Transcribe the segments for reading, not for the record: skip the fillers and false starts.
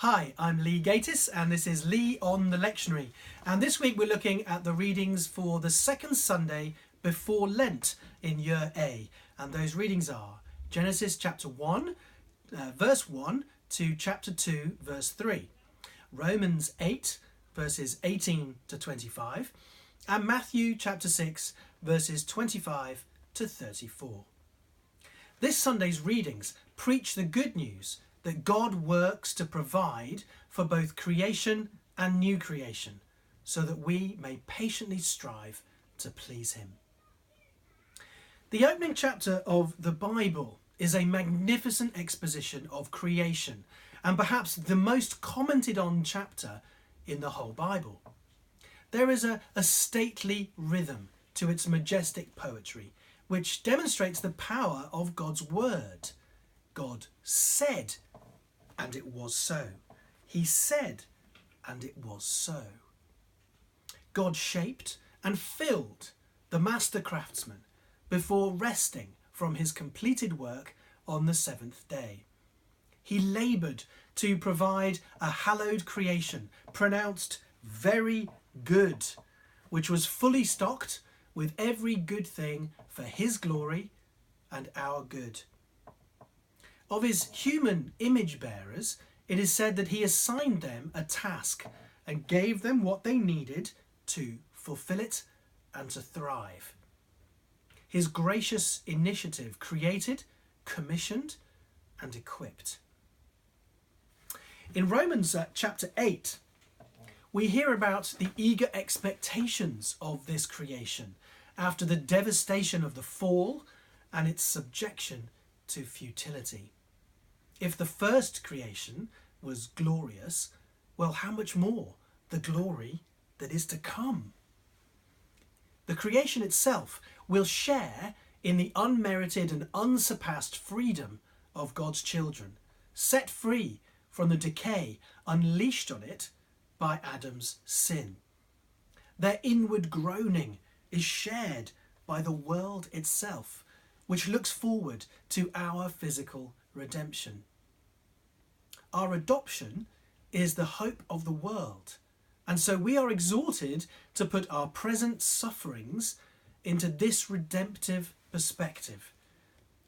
Hi, I'm Lee Gatis and this is Lee on the Lectionary. And this week we're looking at the readings for the second Sunday before Lent in Year A. And those readings are Genesis chapter 1, verse 1 to chapter 2, verse 3. Romans 8, verses 18 to 25. And Matthew chapter 6, verses 25 to 34. This Sunday's readings preach the good news that God works to provide for both creation and new creation, so that we may patiently strive to please him. The opening chapter of the Bible is a magnificent exposition of creation, and perhaps the most commented on chapter in the whole Bible. There is a stately rhythm to its majestic poetry, which demonstrates the power of God's word. God said, and it was so. He said, and it was so. God shaped and filled the master craftsman before resting from his completed work on the seventh day. He laboured to provide a hallowed creation pronounced very good, which was fully stocked with every good thing for his glory and our good. Of his human image bearers, it is said that he assigned them a task and gave them what they needed to fulfill it and to thrive. His gracious initiative created, commissioned, and equipped. In Romans chapter 8, we hear about the eager expectations of this creation after the devastation of the fall and its subjection to futility. If the first creation was glorious, well, how much more the glory that is to come? The creation itself will share in the unmerited and unsurpassed freedom of God's children, set free from the decay unleashed on it by Adam's sin. Their inward groaning is shared by the world itself, which looks forward to our physical redemption. Our adoption is the hope of the world, and so we are exhorted to put our present sufferings into this redemptive perspective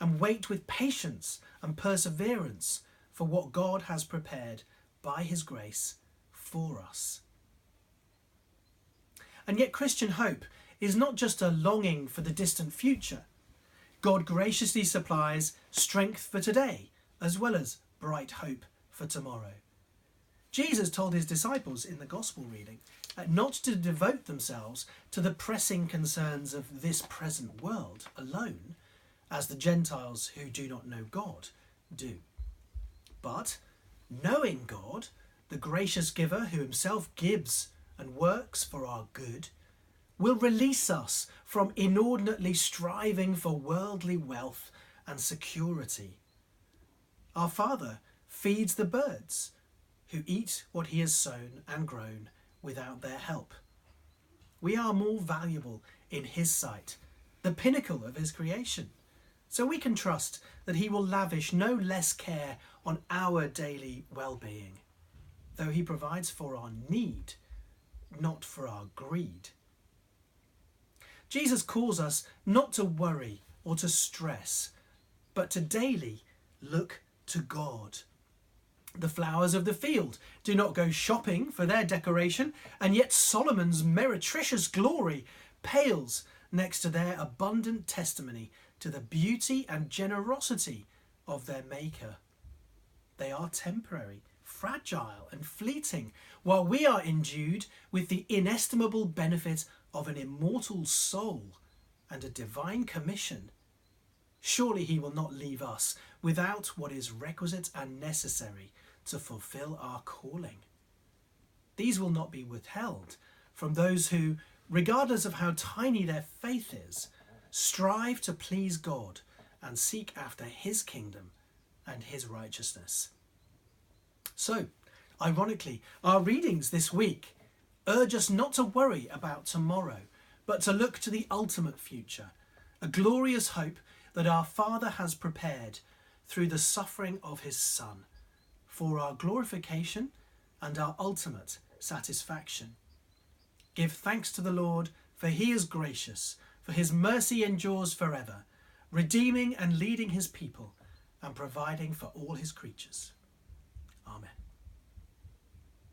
and wait with patience and perseverance for what God has prepared by his grace for us. And yet Christian hope is not just a longing for the distant future. God graciously supplies strength for today as well as bright hope for tomorrow. Jesus told his disciples in the gospel reading not to devote themselves to the pressing concerns of this present world alone, as the Gentiles who do not know God do. But knowing God, the gracious giver who himself gives and works for our good, will release us from inordinately striving for worldly wealth and security. Our Father feeds the birds who eat what he has sown and grown without their help. We are more valuable in his sight, the pinnacle of his creation, so we can trust that he will lavish no less care on our daily well-being, though he provides for our need, not for our greed. Jesus calls us not to worry or to stress, but to daily look to God. The flowers of the field do not go shopping for their decoration, and yet Solomon's meretricious glory pales next to their abundant testimony to the beauty and generosity of their Maker. They are temporary, fragile and fleeting, while we are endued with the inestimable benefit of an immortal soul and a divine commission. Surely he will not leave us without what is requisite and necessary to fulfill our calling. These will not be withheld from those who, regardless of how tiny their faith is, strive to please God and seek after his kingdom and his righteousness. So, ironically, our readings this week urge us not to worry about tomorrow, but to look to the ultimate future, a glorious hope that our Father has prepared through the suffering of his Son, for our glorification and our ultimate satisfaction. Give thanks to the Lord, for he is gracious, for his mercy endures forever, redeeming and leading his people and providing for all his creatures. Amen.